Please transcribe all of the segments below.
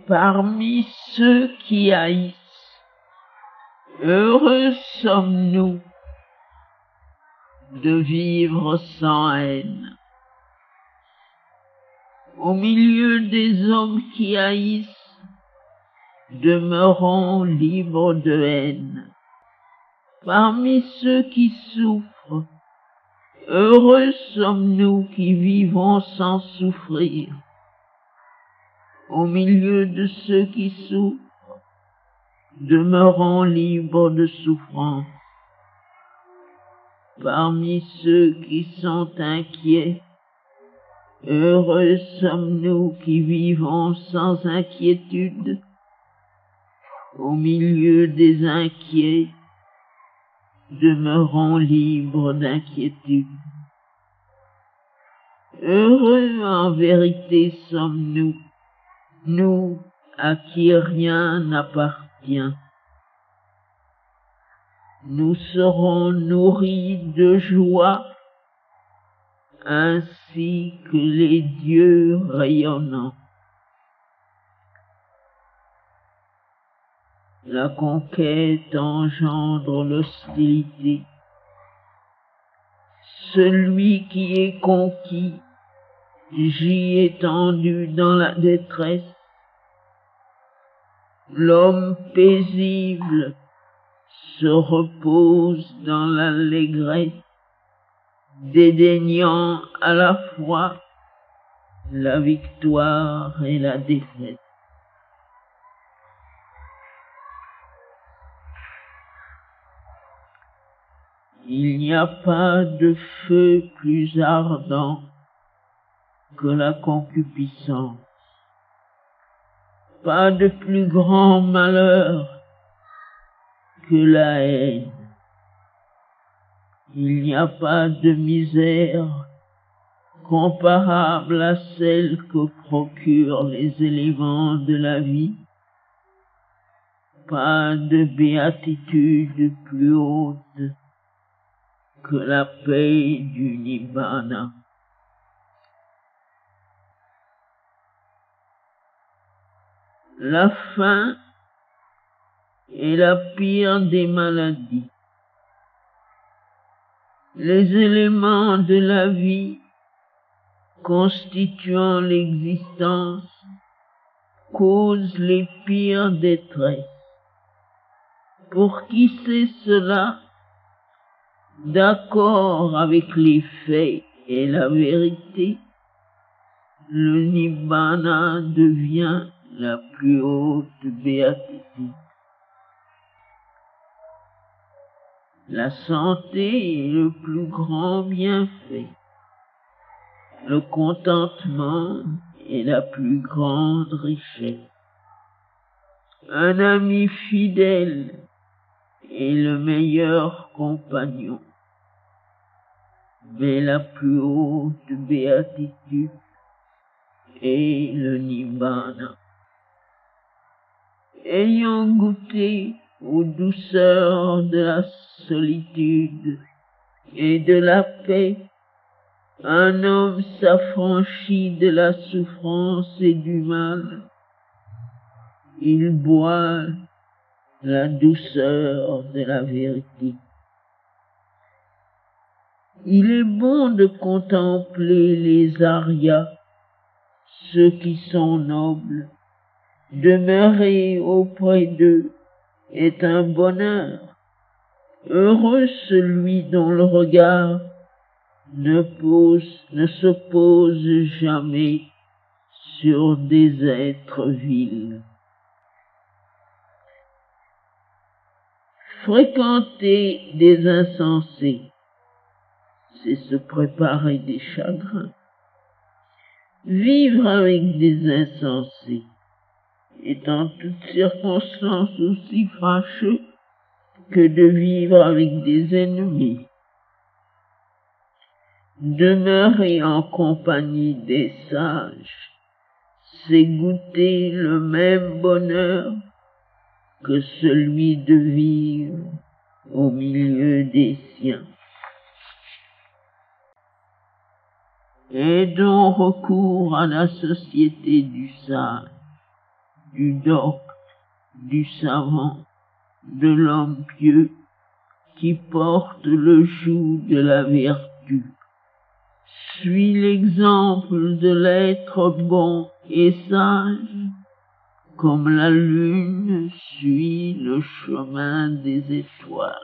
Parmi ceux qui haïssent, heureux sommes-nous de vivre sans haine. Au milieu des hommes qui haïssent, demeurons libres de haine. Parmi ceux qui souffrent, heureux sommes-nous qui vivons sans souffrir. Au milieu de ceux qui souffrent, demeurons libres de souffrance. Parmi ceux qui sont inquiets, heureux sommes-nous qui vivons sans inquiétude. Au milieu des inquiets, demeurons libres d'inquiétude. Heureux en vérité sommes-nous, nous à qui rien n'appartient. Nous serons nourris de joie, ainsi que les dieux rayonnants. La conquête engendre l'hostilité. Celui qui est conquis gît étendu dans la détresse. L'homme paisible se repose dans l'allégresse, dédaignant à la fois la victoire et la défaite. Il n'y a pas de feu plus ardent que la concupiscence, pas de plus grand malheur que la haine. Il n'y a pas de misère comparable à celle que procurent les éléments de la vie, pas de béatitude plus haute que la paix du Nibbana. La faim est la pire des maladies. Les éléments de la vie constituant l'existence causent les pires détresses. Pour qui sait cela, d'accord avec les faits et la vérité, le Nibbana devient la plus haute béatitude. La santé est le plus grand bienfait. Le contentement est la plus grande richesse. Un ami fidèle est le meilleur compagnon. Mais la plus haute béatitude est le Nibbana. Ayant goûté aux douceurs de la solitude et de la paix, un homme s'affranchit de la souffrance et du mal. Il boit la douceur de la vérité. Il est bon de contempler les Aryas, ceux qui sont nobles. Demeurer auprès d'eux est un bonheur. Heureux celui dont le regard ne se pose jamais sur des êtres vils. Fréquenter des insensés, c'est se préparer des chagrins. Vivre avec des insensés est en toutes circonstances aussi fâcheux que de vivre avec des ennemis. Demeurer en compagnie des sages, c'est goûter le même bonheur que celui de vivre au milieu des siens. Aidons recours à la société du sage. du docte, du savant, de l'homme pieux, qui porte le joug de la vertu. Suis l'exemple de l'être bon et sage, comme la lune suit le chemin des étoiles.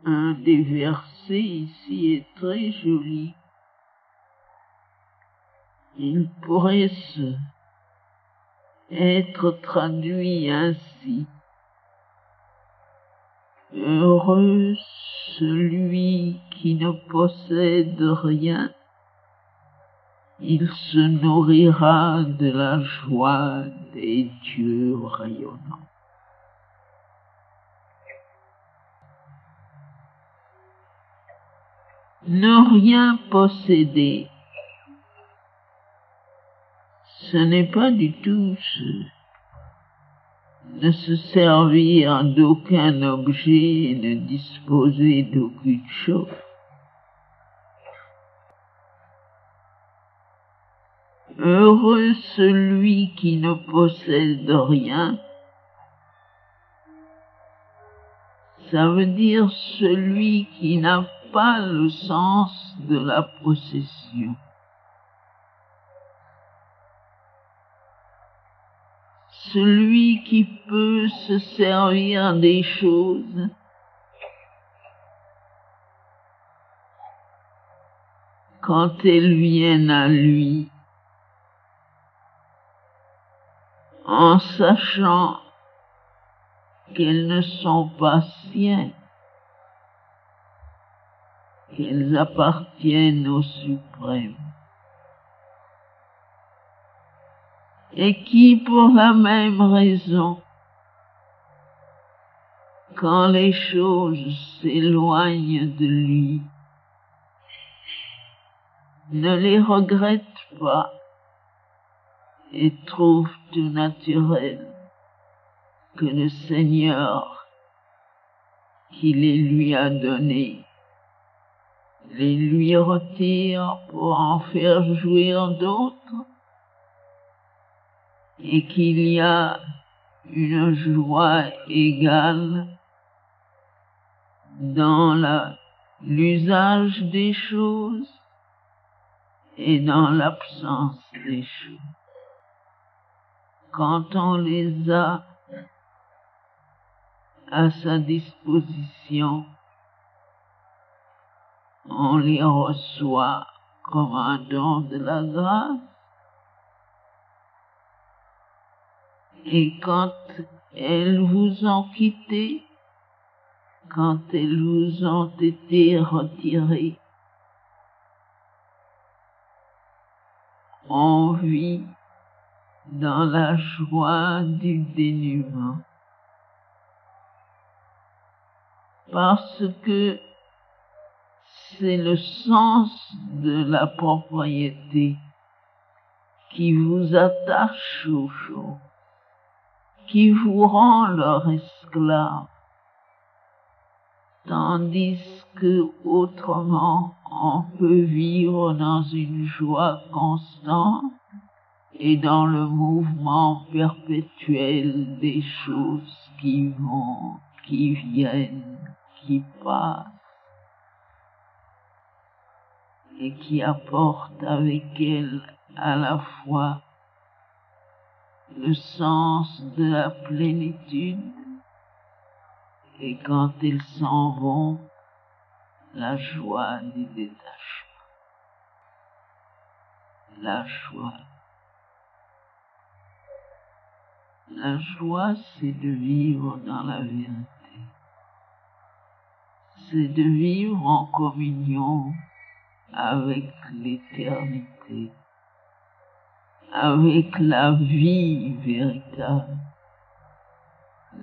Un des versets ici est très joli. Il pourrait être traduit ainsi. Heureux celui qui ne possède rien, il se nourrira de la joie des dieux rayonnants. Ne rien posséder, ce n'est pas du tout ne se servir d'aucun objet et ne disposer d'aucune chose. Heureux celui qui ne possède rien, ça veut dire celui qui n'a pas le sens de la possession. Celui qui peut se servir des choses quand elles viennent à lui, en sachant qu'elles ne sont pas siennes, qu'elles appartiennent au Suprême, et qui, pour la même raison, quand les choses s'éloignent de lui, ne les regrette pas et trouve tout naturel que le Seigneur qui les lui a donnés les lui retire pour en faire jouir d'autres, et qu'il y a une joie égale dans l'usage des choses et dans l'absence des choses. Quand on les a à sa disposition, on les reçoit comme un don de la grâce. Et quand elles vous ont quitté, quand elles vous ont été retirées, on vit dans la joie du dénuement. Parce que c'est le sens de la propriété qui vous attache aux choses, qui vous rend leur esclave, tandis que autrement on peut vivre dans une joie constante et dans le mouvement perpétuel des choses qui vont, qui viennent, qui passent, et qui apportent avec elles à la fois le sens de la plénitude et quand elles s'en vont, la joie du détachement. La joie. La joie, c'est de vivre dans la vérité. C'est de vivre en communion avec l'éternité, avec la vie véritable,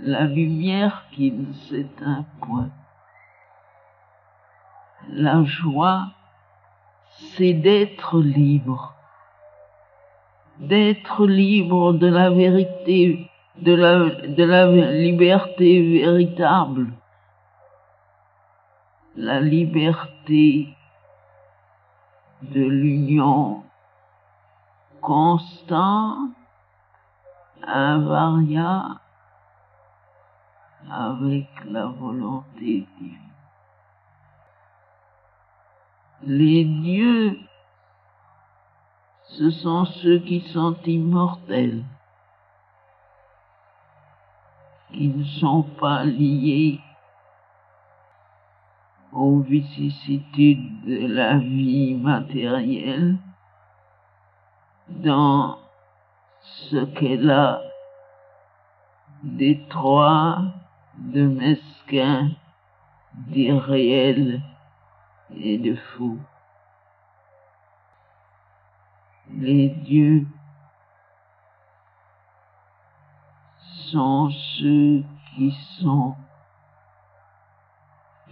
la lumière qui ne s'éteint point. La joie, c'est d'être libre de la vérité, de la liberté véritable, la liberté de l'union constant, invariable, avec la volonté divine. Les dieux, ce sont ceux qui sont immortels, qui ne sont pas liés aux vicissitudes de la vie matérielle, dans ce qu'elle a d'étroit, de mesquin, d'irréel et de fou. Les dieux sont ceux qui sont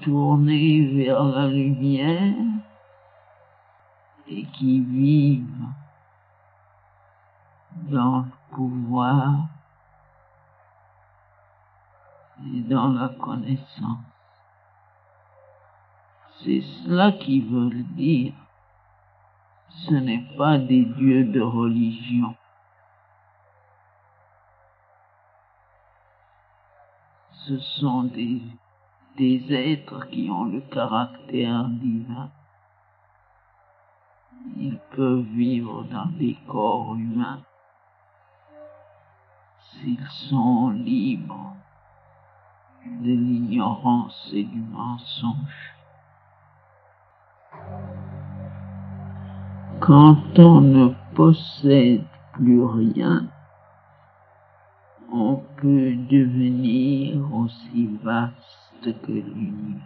tournés vers la lumière et qui vivent dans le pouvoir et dans la connaissance. C'est cela qu'ils veulent dire. Ce n'est pas des dieux de religion. Ce sont des êtres qui ont le caractère divin. Ils peuvent vivre dans des corps humains s'ils sont libres de l'ignorance et du mensonge. Quand on ne possède plus rien, on peut devenir aussi vaste que l'univers.